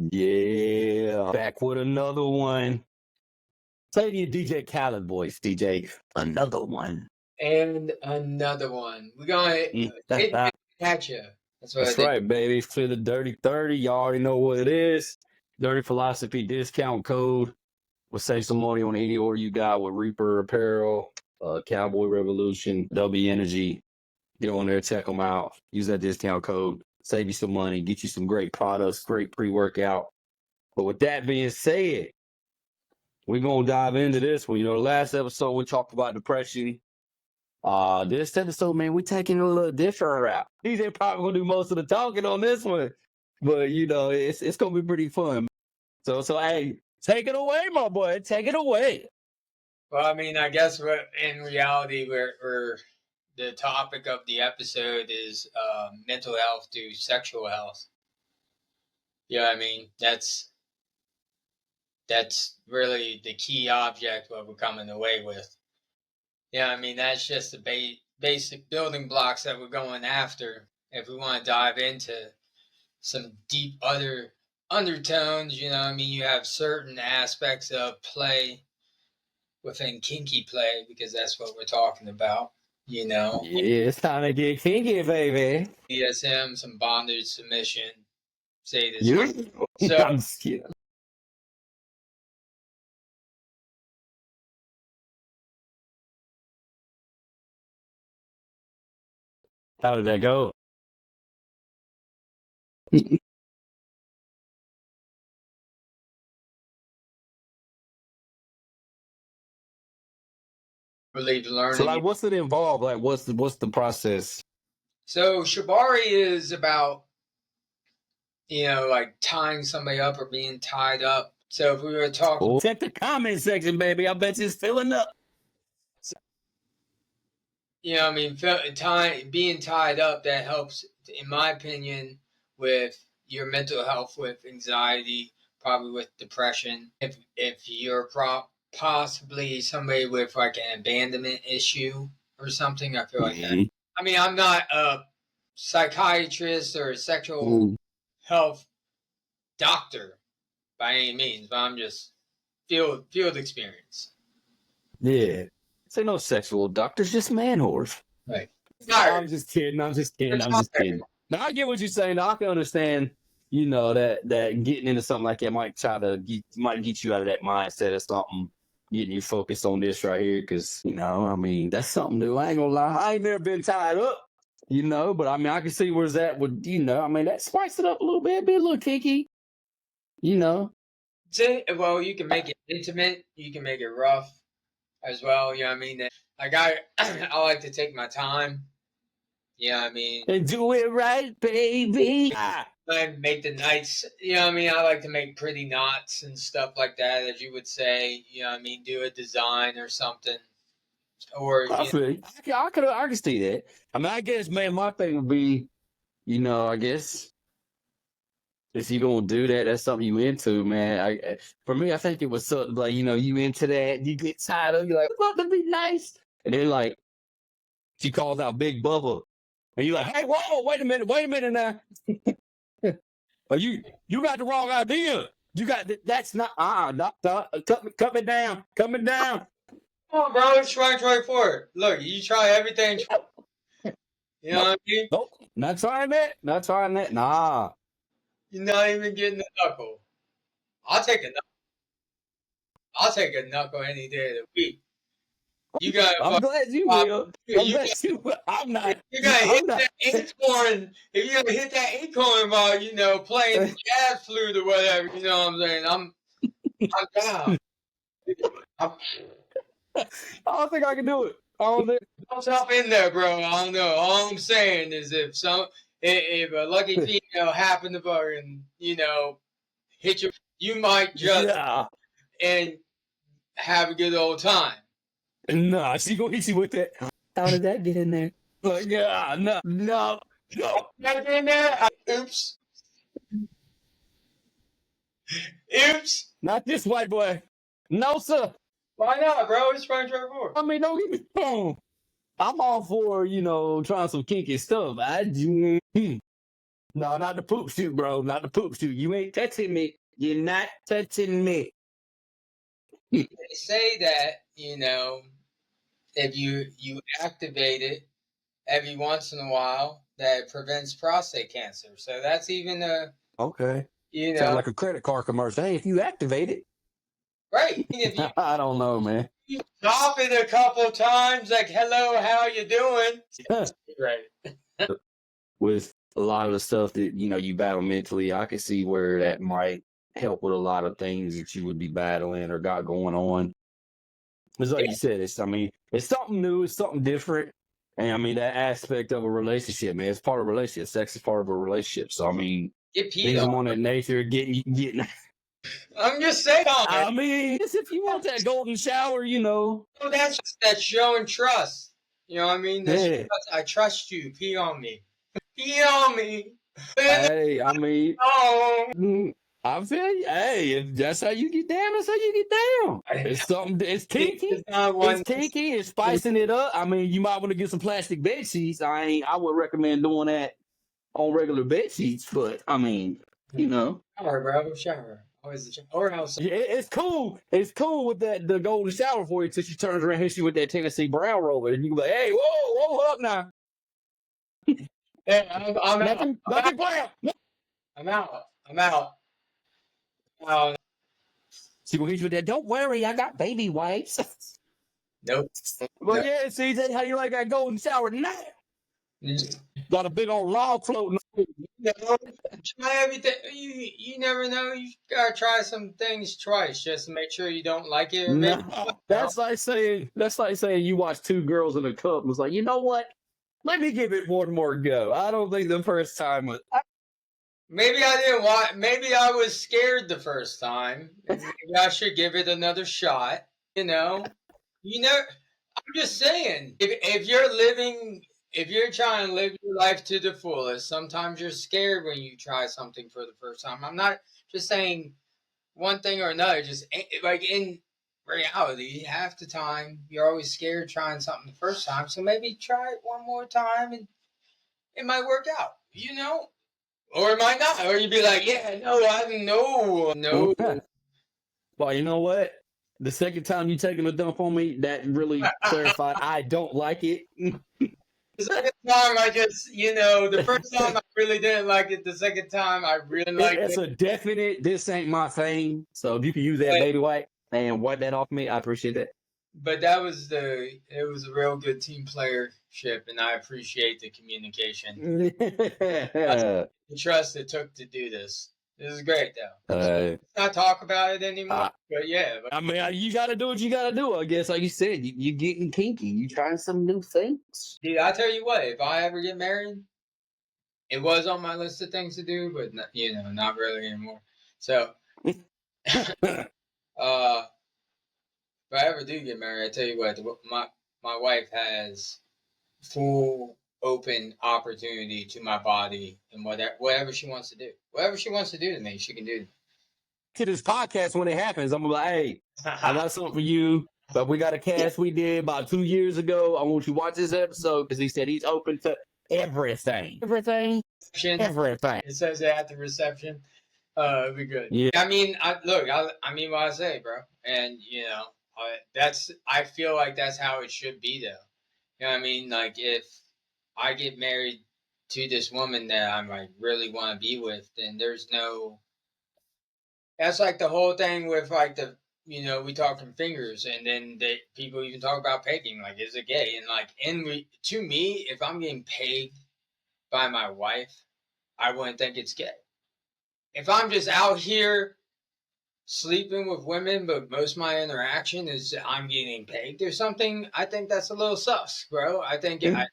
Yeah, back with another one. Say your DJ Khaled voice, DJ. Another one. And another one. We're gonna hit That's at you. That's what I did. right, baby. For the Dirty 30, you already know what it is. Dirty Philosophy discount code will save some money on any order you got with Reaper Apparel, Cowboy Revolution, W Energy. Get on there, check them out. Use that discount code. Save you some money. Get you some great products, great pre-workout. But with that being said, we're going to dive into this one. You know, the last episode we talked about depression. This episode, man, we're taking a little different route. DJ probably going to do most of the talking on this one. But, you know, it's going to be pretty fun. So, hey, take it away, my boy. Take it away. Well, I mean, I guess in reality, we're the topic of the episode is mental health to sexual health. Yeah, I mean, that's really the key object what we're coming away with. Yeah, I mean, that's just the basic building blocks that we're going after. If we want to dive into some deep other undertones, you know, I mean, you have certain aspects of play within kinky play, because that's what we're talking about, you know. Yeah, it's time to get kinky, baby. BDSM, some bondage, submission, sadism. Yeah. So, I'm just kidding. How did that go? really learning. So, like, what's it involved? Like, what's the process? So Shibari is about, you know, like tying somebody up or being tied up. So if we were talking, check the comment section, baby. I bet it's filling up. you know, I mean, being tied up, that helps, in my opinion, with your mental health, with anxiety, probably with depression. If you're possibly somebody with like an abandonment issue or something, I feel like that. I mean, I'm not a psychiatrist or a sexual health doctor by any means, but I'm just field experience. Yeah. Say no sexual doctors, just man whores. Right. I'm just kidding. I'm just kidding. Now I get what you're saying. Now I can understand, you know, that getting into something like that might get you out of that mindset or something, getting you focused on this right here. Cause, you know, I mean, that's something new. I ain't gonna lie. I ain't never been tied up, you know, but I mean, I can see where's that would, you know, I mean, that spice it up a little bit, be a little kinky, you know. Well, you can make it intimate, you can make it rough as well. You know what I mean? Like I like to take my time. You know what I mean? And do it right, baby. I make the nights, you know what I mean? I like to make pretty knots and stuff like that, as you would say. You know what I mean? Do a design or something. Or I can see that. I mean, I guess, man, my thing would be, you know, I guess if you're gonna do that, that's something you into, man. For me, I think it was something like, you know, you into that, you get tired of, you're like, "It's about to be nice," and then like she calls out Big Bubba, and you're like, "Hey, whoa, wait a minute now." But you got the wrong idea. You got that's not cut me down. Come down. Come on, bro, it's 2024. Look, you try everything. You know what I mean? Nope, not trying that. Not trying that. Nah. You're not even getting a knuckle. I'll take a knuckle. I'll take a knuckle any day of the week. You got. I'm glad you will. I'm not. You gotta hit that acorn. If you gotta hit that acorn while, you know, playing the jazz flute or whatever, you know what I'm saying? I'm down. I don't think I can do it. I don't think. Jump in there, bro. I don't know. All I'm saying is if a lucky female happened to fucking, you know, hit you might just and have a good old time. Nah, she gonna hit you with that. How did that get in there? Like, yeah, no. Get in there. Oops. Not this white boy. No, sir. Why not, bro? It's 2024. I mean, don't get me wrong. I'm all for, you know, trying some kinky stuff. No, not the poop shoot, bro. Not the poop shoot. You ain't touching me. You're not touching me. They say that, if you activate it every once in a while, that it prevents prostate cancer. So that's even Okay. you Sounds know, like a credit card commercial. Hey, if you activate it. right. If you I don't know, man. stop it a couple times, like, hello, how you doing? Right. With a lot of the stuff that, you battle mentally, I can see where that might help with a lot of things that you would be battling or got going on. It's like you said, it's something new, it's something different. And I mean, that aspect of a relationship, man, it's part of a relationship. Sex is part of a relationship. So, I mean, Get peed things on. of on that nature, getting. I'm just saying. I mean, if you want that golden shower, That's showing trust. You know what I mean? That's yeah. trust. I trust you. Pee on me. Pee on me. Hey, I mean, Oh. I feel you. Hey, if that's how you get down, that's how you get down. It's something. It's kinky. It's not It's one. kinky. It's spicing it up. I mean, you might want to get some plastic bed sheets. I would recommend doing that on regular bed sheets, but I mean, Shower, bro. Shower. Always the shower. Or else. yeah, it's cool. It's cool with the golden shower for you until she turns around and hits you with that Tennessee brown roller, and you be like, "Hey, whoa up now." Hey, I'm out. Nothing brown. I'm out. I'm out. Oh, She gonna hit you with that. Don't worry, I got baby wipes. nope. But yeah, see, that's how you like that golden shower now. Got a big old log floating. No, try everything. You never know. You gotta try some things twice just to make sure you don't like it. Or maybe No, that's like saying you watch two girls in a cup and was like, you know what? Let me give it one more go. I don't think the first time was. maybe I didn't want. Maybe I was scared the first time. Maybe I should give it another shot. You know. You know. I'm just saying. If you're trying to live your life to the fullest, sometimes you're scared when you try something for the first time. I'm not just saying one thing or another. Just like in reality, half the time you're always scared trying something the first time. So maybe try it one more time, and it might work out. Or it might not. Or you'd be like, yeah, no, I no. Well, you know what? The second time you taking a dump on me, that really clarified I don't like it. The second time, the first time I really didn't like it. The second time, I really liked It's it. a definite, this ain't my thing. So if you can use that baby wipe and wipe that off me, I appreciate that. But it was a real good team playership, and I appreciate the communication. The trust it took to do this. This is great, though. Let's not talk about it anymore. But yeah. I mean, you got to do what you got to do. I guess, like you said, you getting kinky. You trying some new things. Dude, I tell you what, if I ever get married, it was on my list of things to do, but not really anymore. So, if I ever do get married, I tell you what, my wife has full open opportunity to my body and whatever she wants to do. Whatever she wants to do to me, she can do. To this podcast when it happens, I'm gonna be like, hey, I got something for you. But we got a cast we did about 2 years ago. I want you to watch this episode because he said he's open to everything. Everything. It says it at the reception. It'd be good. Yeah. I mean, I mean what I say, bro. And I feel like that's how it should be, though. You know what I mean? Like, if I get married to this woman that I like really want to be with, then there's no. That's like the whole thing with like we talk from fingers, and then people even talk about pegging. Like, is it gay? And like, to me, if I'm getting pegged by my wife, I wouldn't think it's gay. If I'm just out here sleeping with women, but most of my interaction is I'm getting pegged or something, I think that's a little sus, bro. I think, you know what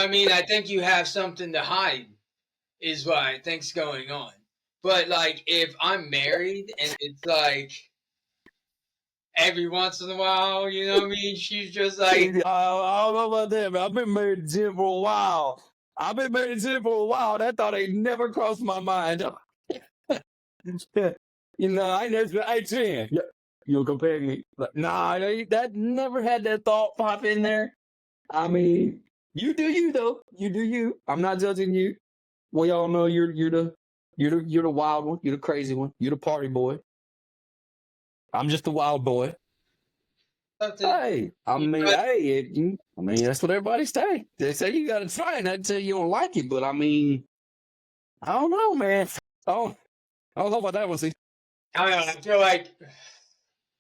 I mean? I think you have something to hide, is what I think's going on. But like, if I'm married and it's like every once in a while, you know what I mean? She's just like, I don't know about that, man. I've been married to Jim for a while. That thought ain't never crossed my mind. I never been, hey, Jim, you compare me? Like, nah, that never had that thought pop in there. I mean, you do you, though. You do you. I'm not judging you. We all know you're the wild one. You're the crazy one. You're the party boy. I'm just the wild boy. Something Hey, I you mean, got- hey, I mean that's what everybody say. They say you got to try it. Not tell you don't like it, but I mean, I don't know, man. Oh, I don't know about that one. See, I don't know. I feel like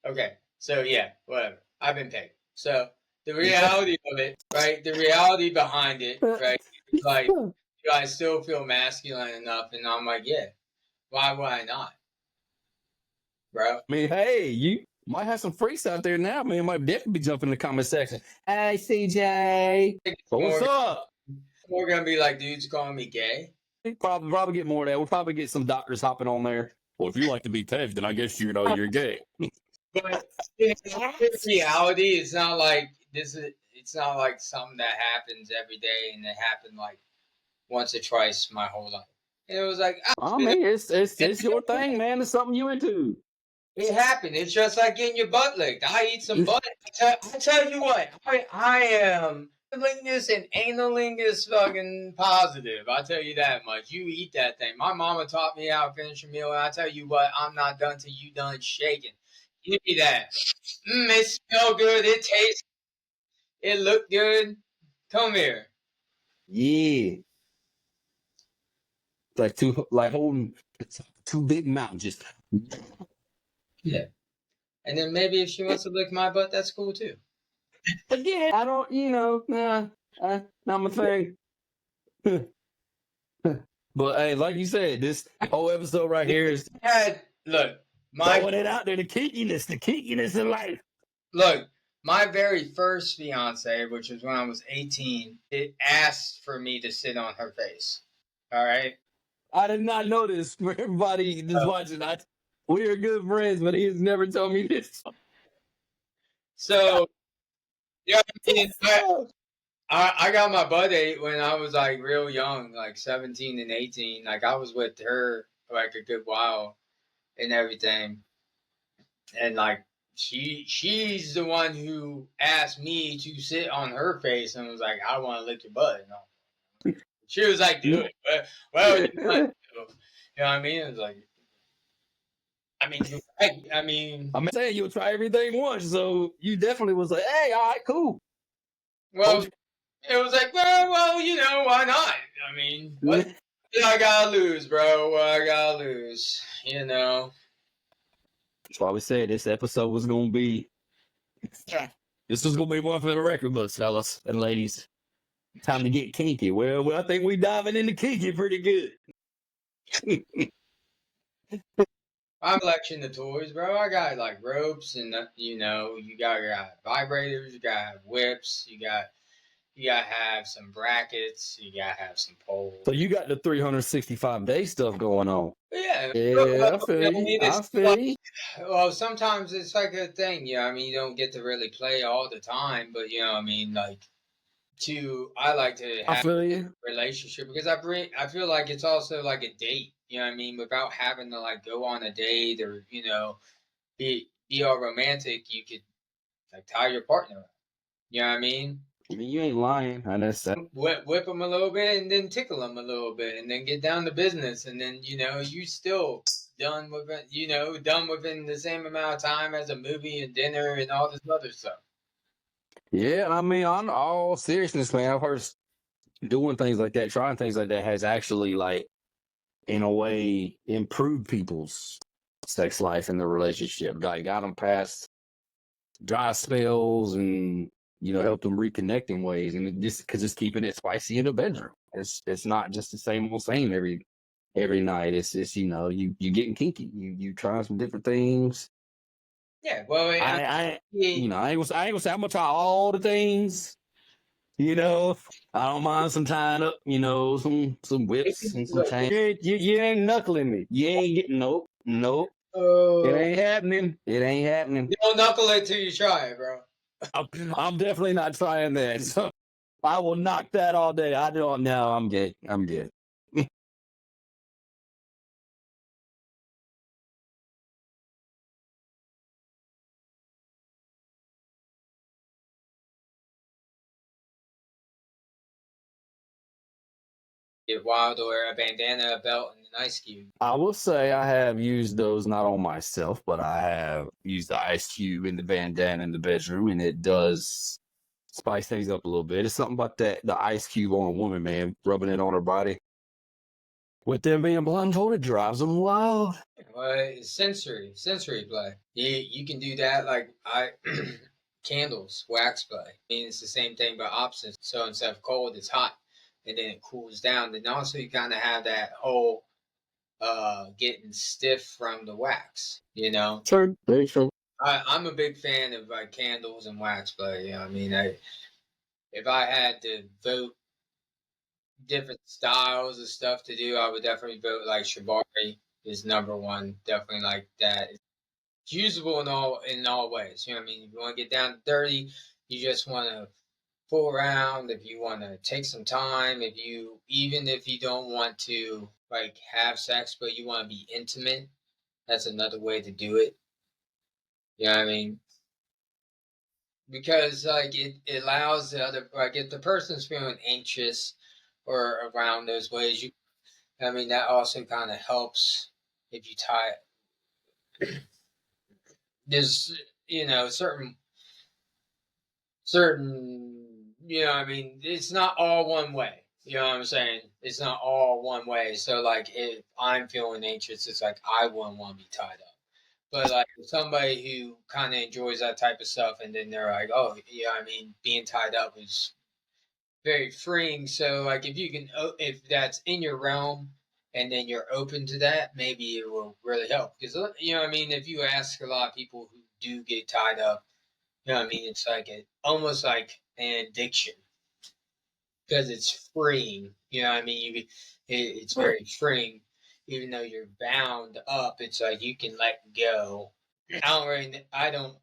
okay. So yeah, whatever. I've been paid. So the reality of it, right? The reality behind it, right? It's like, do I still feel masculine enough? And I'm like, yeah. Why would I not, bro? I mean, hey, you might have some freaks out there now, man. Might definitely be jumping in the comment section. Hey, CJ. It's So what's more, up? more gonna be like dudes calling me gay. We probably get more of that. We'll probably get some doctors hopping on there. Well, if you like to be pegged, then I guess you know you're gay. But in reality, it's not like this is. It's not like something that happens every day, and it happened like once or twice my whole life. And it was like, I mean, it's your thing, man. It's something you into. it happened. It's just like getting your butt licked. I eat some butt. I tell you what, I am lingus and analingus fucking positive. I tell you that much. You eat that thing. My mama taught me how to finish a meal, and I tell you what, I'm not done till you done shaking. Give me that. It smell good. It tastes. It look good. Come here. Yeah, it's like holding two big mountains. Just Yeah. And then maybe if she wants to lick my butt, that's cool too. again, I don't, not my thing. But hey, like you said, this whole episode right here is Look, throwing it out there. The kinkiness in life. look, my very first fiance, which was when I was 18, it asked for me to sit on her face. All right. I did not know this. For everybody that's watching, we are good friends, but he has never told me this. So, yeah, I mean, I got my butt ate when I was like real young, like 17 and 18. Like I was with her like a good while and everything. And like she's the one who asked me to sit on her face and was like, I want to lick your butt. And she was like, do it. Well, you know what I mean? It was like, I mean, you're right. I mean, I'm saying you'll try everything once, so you definitely was like, "Hey, all right, cool." well, it was like, well, you know, why not? I mean, what I gotta lose, bro? What I gotta lose? You know. That's why we said this episode was gonna be. This was gonna be one for the record books, fellas and ladies. Time to get kinky. Well, I think we diving into kinky pretty good. I'm collecting the toys, bro. I got like ropes and you know, you got vibrators, you got whips, you gotta have some brackets, you gotta have some poles. So you got the 365-day stuff going on. But yeah, Yeah, I you know, feel I you. mean, I it's feel like, you. well, sometimes it's like a thing, you know. I mean, you don't get to really play all the time, but you know, I mean, like I like to I have feel you. a relationship because I feel like it's also like a date, you know what I mean, without having to like go on a date or you know be all romantic, you could like tie your partner up. You know what I mean? I mean, you ain't lying. I just Whip them a little bit and then tickle them a little bit and then get down to business and then you know you still done with it. You know, done within the same amount of time as a movie and dinner and all this other stuff. yeah. I mean, on all seriousness, man, I've heard doing things like that, trying things like that, has actually like in a way improved people's sex life in the relationship. Like got them past dry spells and help them reconnect in ways. And just because it's keeping it spicy in the bedroom. It's not just the same old same every night. It's you getting kinky. You trying some different things. Yeah, well, I mean, I ain't gonna say I'm gonna try all the things. You know, I don't mind some tying up, some whips and some chains. You ain't knuckling me. You ain't getting nope. It ain't happening. It ain't happening. you don't knuckle it till you try it, bro. I'm definitely not trying that. So I will knock that all day. I don't know. I'm good. I'm good. Get wild, or a bandana, a belt, and an ice cube. I will say I have used those not on myself, but I have used the ice cube and the bandana in the bedroom, and it does spice things up a little bit. It's something about the ice cube on a woman, man, rubbing it on her body. With them being blindfolded, drives them wild. Well, it's sensory play. You can do that like I candles, wax play. I mean, it's the same thing but opposite. So instead of cold, it's hot, and then it cools down. Then also you kind of have that whole getting stiff from the wax. You know, True, very true. I'm a big fan of like candles and wax play. You know, I mean, if I had to vote different styles of stuff to do, I would definitely vote like Shibari is number one. Definitely like that. It's usable in all ways. You know what I mean? If you want to get down to dirty, you just want to fool around. If you want to take some time, even if you don't want to like have sex, but you want to be intimate, that's another way to do it. You know what I mean? Because like it allows the other, like if the person's feeling anxious or around those ways, I mean, that also kind of helps if you tie it. There's, certain, I mean, it's not all one way. You know what I'm saying? It's not all one way. So, like, if I'm feeling anxious, it's like I wouldn't want to be tied up. But, like, somebody who kind of enjoys that type of stuff, and then they're like, oh, yeah, I mean, being tied up is very freeing. So, like, if that's in your realm, and then you're open to that, maybe it will really help. Because I mean, if you ask a lot of people who do get tied up, I mean, it's like almost like an addiction because it's freeing. I mean, it's very freeing. Even though you're bound up, it's like you can let go. I don't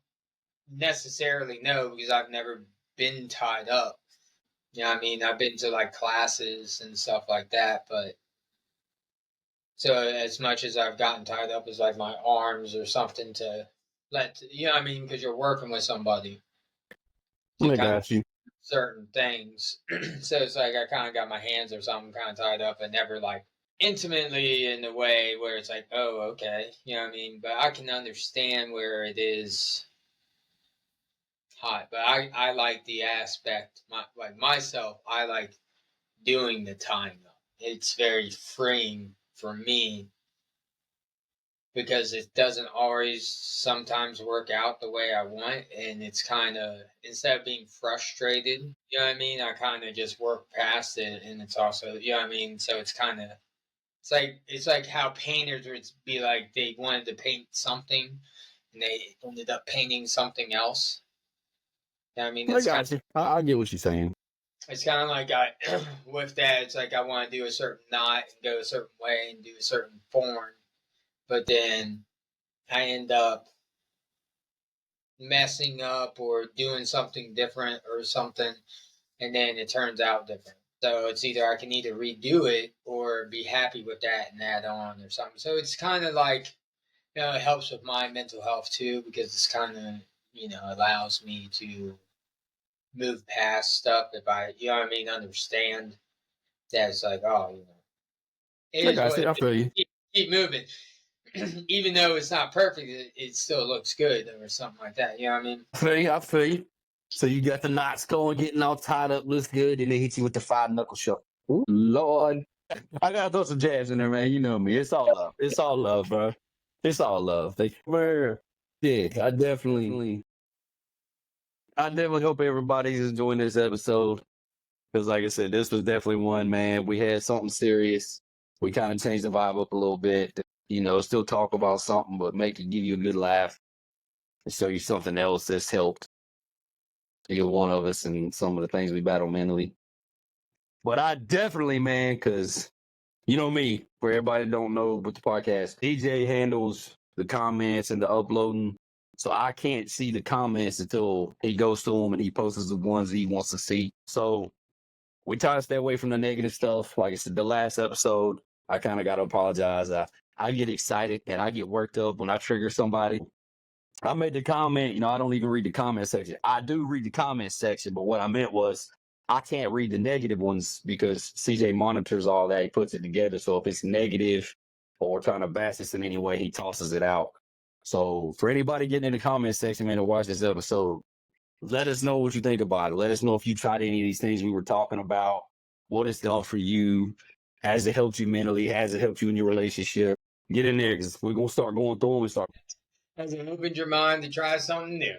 necessarily know because I've never been tied up. I mean, I've been to like classes and stuff like that, but so as much as I've gotten tied up as like my arms or something to I mean, because you're working with somebody to I kind of got you. certain things. So it's like I kind of got my hands or something kind of tied up and never like intimately in a way where it's like, oh, okay. You know what I mean? But I can understand where it is hot. But I like the aspect, like myself, I like doing the tying up. It's very freeing for me because it doesn't always sometimes work out the way I want. And it's kind of, instead of being frustrated, you know what I mean? I kind of just work past it. And it's also, you know what I mean? So it's like how painters would be like, they wanted to paint something and they ended up painting something else. You know what I mean? I got you. I get what you're saying. It's kind of like with that, it's like I want to do a certain knot and go a certain way and do a certain form. But then I end up messing up or doing something different or something, and then it turns out different. So it's either I can either redo it or be happy with that and add on or something. So it's kind of like, it helps with my mental health too because it's kind of, allows me to move past stuff if I, you know what I mean, understand that it's like, oh, it I is got what you. it I is. feel you. Keep moving. Even though it's not perfect, it still looks good or something like that. You know what I mean? I feel you. I feel you. So you got the knots going, getting all tied up, looks good, and they hit you with the 5 knuckle shuffle. Ooh, Lord. I gotta throw some jabs in there, man. You know me. It's all love. It's all love, bro. It's all love. Yeah, I definitely hope everybody's enjoying this episode. Because like I said, this was definitely one, man. We had something serious. We kind of changed the vibe up a little bit. Still talk about something, but give you a good laugh and show you something else that's helped either one of us and some of the things we battle mentally. But I definitely, man, because you know me, for everybody that don't know with the podcast, DJ handles the comments and the uploading. So I can't see the comments until he goes to them and he posts the ones he wants to see. So we try to stay away from the negative stuff. Like I said, the last episode, I kind of got to apologize. I get excited and I get worked up when I trigger somebody. I made the comment, I don't even read the comment section. I do read the comment section, but what I meant was I can't read the negative ones because CJ monitors all that. He puts it together. So if it's negative or trying to bash us in any way, he tosses it out. So for anybody getting in the comment section, man, to watch this episode, let us know what you think about it. Let us know if you tried any of these things we were talking about. What it's done for you? Has it helped you mentally? Has it helped you in your relationship? Get in there because we're gonna start going through them and start. Has it opened your mind to try something new?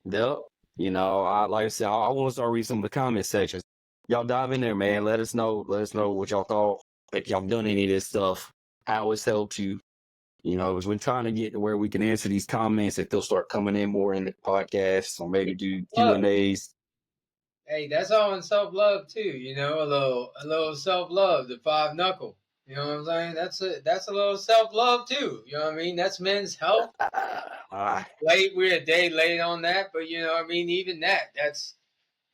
Yep. You know, like I said, I want to start reading some of the comment sections. Y'all dive in there, man. Let us know. Let us know what y'all thought. If y'all done any of this stuff, how it's helped you. You know, because we're trying to get to where we can answer these comments if they'll start coming in more in the podcast or maybe do Q&As. Hey, that's all in self-love too. You know, a little self-love. The five knuckle. You know what I'm saying? That's a little self-love too. You know what I mean? That's men's health. We're a day late on that, but you know what I mean. Even that's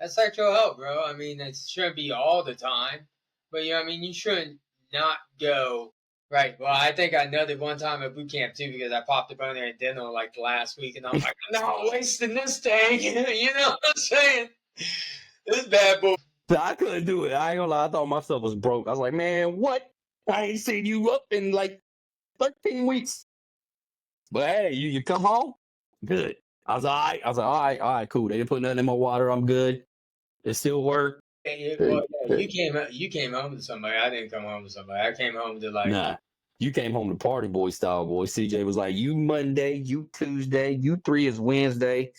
sexual health, bro. I mean, it shouldn't be all the time, but you know what I mean. You shouldn't not go right. Well, I think I nutted one time at boot camp too because I popped up on there at dinner like last week, and I'm like, I'm not wasting this thing. You know what I'm saying? This bad boy. I couldn't do it. I ain't gonna lie. I thought myself was broke. I was like, man, what? I ain't seen you up in like 13 weeks. But hey, you come home? Good. I was all right. I was like, all right, cool. They didn't put nothing in my water. I'm good. It still worked. Well, yeah, you came home to somebody. I didn't come home to somebody. I came home to like. Nah. You came home to party boy style, boy. CJ was like, you Monday, you Tuesday, you 3 is Wednesday,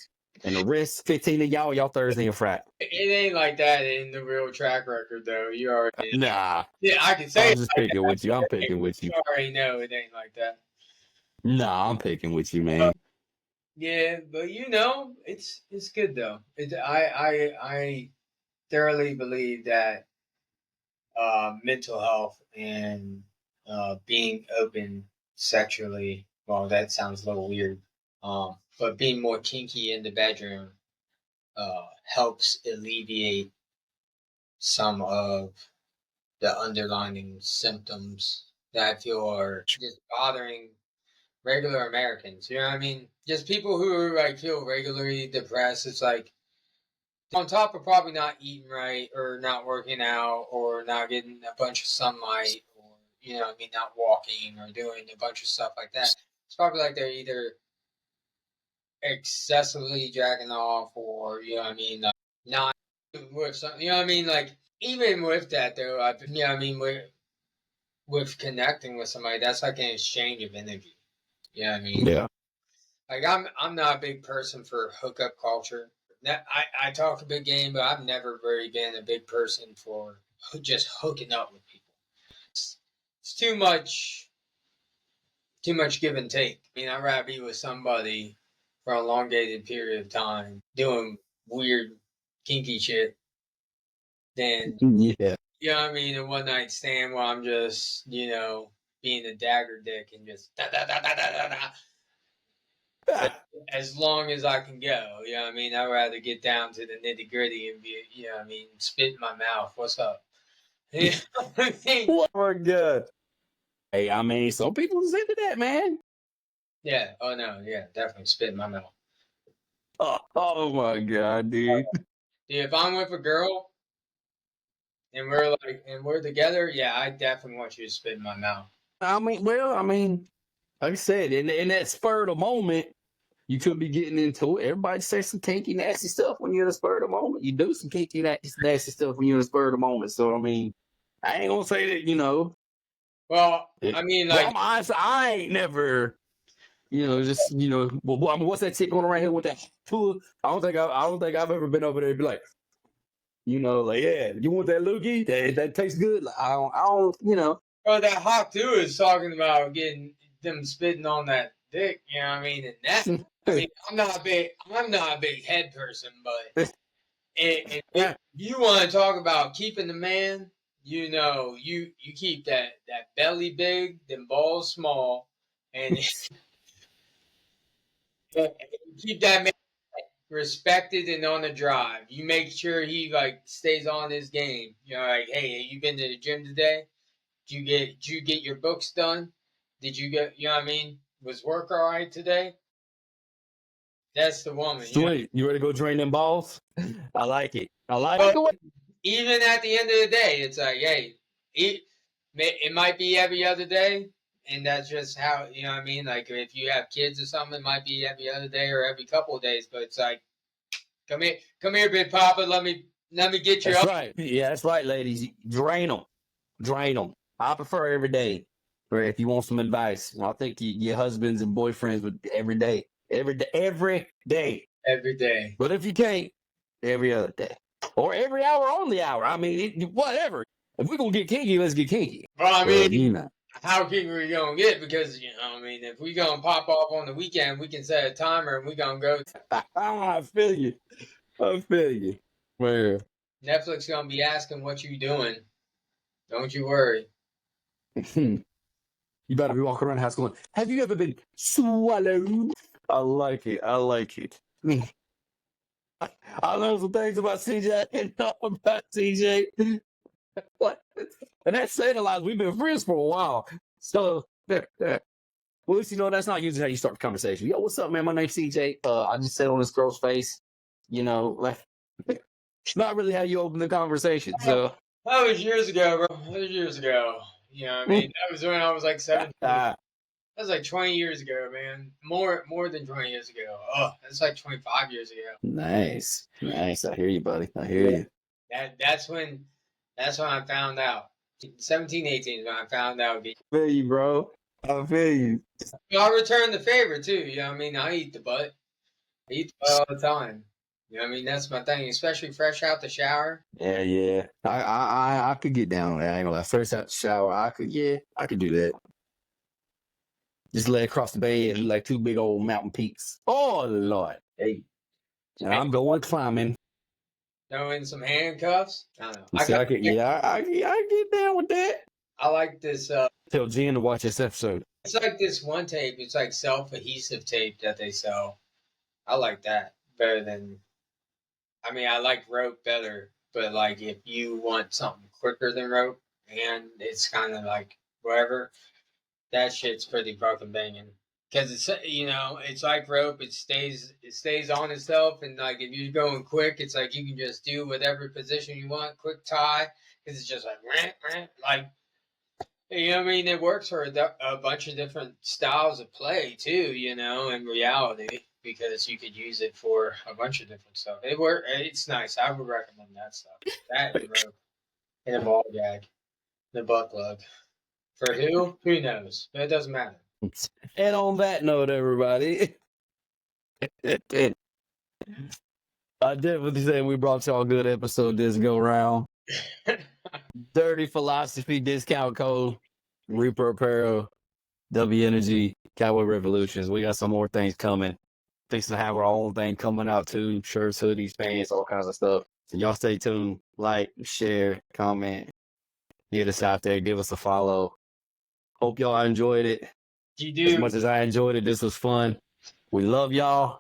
and the rest 15 of y'all Thursday and Friday. It ain't like that in the real track record, though. You already. Nah. Yeah, I can say I'm it just like picking with you. I'm picking with you. You already know it ain't like that. Nah, I'm picking with you, man. Yeah, but you know, it's good though. I thoroughly believe that mental health and being open sexually. Well, that sounds a little weird. But being more kinky in the bedroom helps alleviate some of the underlying symptoms that I feel are just bothering regular Americans. You know what I mean? Just people who are like feel regularly depressed. It's like on top of probably not eating right or not working out or not getting a bunch of sunlight or you know what I mean, not walking or doing a bunch of stuff like that. It's probably like they're either excessively jacking off or you know what I mean, not with something. You know what I mean? Like even with that though, you know what I mean, with connecting with somebody, that's like an exchange of energy. You know what I mean? Yeah. Like I'm not a big person for hookup culture. I talk a big game, but I've never really been a big person for just hooking up with people. It's too much give and take. I mean, I'd rather be with somebody for a elongated period of time doing weird kinky shit than Yeah. you know what I mean, a one night stand where I'm just, you know, being a dagger dick and just da da da da da da da. As long as I can go, you know what I mean? I'd rather get down to the nitty gritty and be, you know what I mean, spit in my mouth. What's up? You know what I mean? Oh my God. Hey, I mean, some people is into that, man. Yeah. Oh no. Yeah. Definitely spit in my mouth. Oh my God, dude. Yeah, if I'm with a girl and we're together, yeah, I definitely want you to spit in my mouth. I mean, like I said, in that spur of the moment, you could be getting into it. Everybody says some kinky, nasty stuff when you're in the spur of the moment. You do some kinky, nasty stuff when you're in the spur of the moment. So, I mean, I ain't gonna say that, you know. Well, I mean, Well, like, I'm honest, I ain't never, just, well, I mean, what's that chick going around here with that tool? I don't think I've ever been over there and be like, like, yeah, you want that loogie? That tastes good. Like, I don't, oh, that hawk too is talking about getting them spitting on that dick. You know what I mean? And that, I mean, I'm not a big head person, but if you want to talk about keeping the man, you know, you keep that belly big, them balls small, and you keep that man respected and on the drive. You make sure he like stays on his game. You know, like, hey, you been to the gym today? Did you get your books done? Did you get, you know what I mean? Was work all right today? That's the woman. Sweet. You ready to go drain them balls? I like it. I like But it. even at the end of the day, it's like, hey, it might be every other day, and that's just how, you know what I mean? Like, if you have kids or something, it might be every other day or every couple of days, but it's like, come here, Big Papa, let me get you That's up. right. Yeah, that's right, ladies. Drain them. Drain them. I prefer every day. Or if you want some advice, I think your husbands and boyfriends would every day. Every day. Every day. Every day. But if you can't, every other day. Or every hour on the hour. I mean, whatever. If we're going to get kinky, let's get kinky. Well, I But, mean, you know. how kinky are we going to get? Because, you know, I mean, if we going to pop off on the weekend, we can set a timer and we going to go. I feel you. I feel you. Where? Netflix going to be asking what you doing. Don't you worry. You better be walking around the house going, have you ever been swallowed? I like it. I like it. I learned some things about CJ. I didn't know about CJ. What? And that's saying a lot. We've been friends for a while. So, well, you know, that's not usually how you start the conversation. Yo, what's up, man? My name's CJ. I just sat on this girl's face. You know, like, it's not really how you open the conversation. So, That was years ago, bro. That was years ago. You know what I mean? That was when I was like 17. That was like 20 years ago, man. More than 20 years ago. Oh, that's like 25 years ago. nice. Nice. I hear you, buddy. I hear you. That's when I found out. 17, 18 is when I found out. I feel you, bro. I feel you. I return the favor too. You know what I mean? I eat the butt. I eat the butt all the time. You know what I mean? That's my thing, especially fresh out the shower. Yeah, yeah. I could get down on that. I ain't gonna lie. First out the shower, I could do that. Just lay across the bed like two big old mountain peaks. Oh Lord. Hey. And I'm going climbing. Throwing some handcuffs. I don't know. See, I get down with that. I like this. Tell Jen to watch this episode. It's like this one tape. It's like self-adhesive tape that they sell. I like that better than. I mean, I like rope better, but like if you want something quicker than rope, and it's kind of like whatever, that shit's pretty fucking banging. Because it's, you know, it's like rope. It stays on itself, and like if you're going quick, it's like you can just do whatever position you want, quick tie, because it's just like like. You know what I mean? It works for a bunch of different styles of play too, you know, in reality, because you could use it for a bunch of different stuff. It's nice. I would recommend that stuff. That and rope and a ball gag, the butt plug. For who? Who knows? It doesn't matter. And on that note, everybody, I definitely say we brought y'all a good episode this go round. Dirty Philosophy discount code, Reaper Apparel, W Energy, Cowboy Revolutions. We got some more things coming. Fixing to have our own thing coming out too. Shirts, hoodies, pants, all kinds of stuff. So y'all stay tuned. Like, share, comment. Get us out there. Give us a follow. Hope y'all enjoyed it. You do. As much as I enjoyed it, this was fun. We love y'all.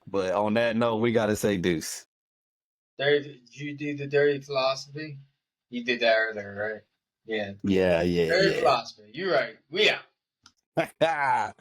But on that note, we got to say deuce. Did you do the dirty philosophy? You did that earlier, right? Yeah. Yeah. Dirty philosophy. You're right. We out.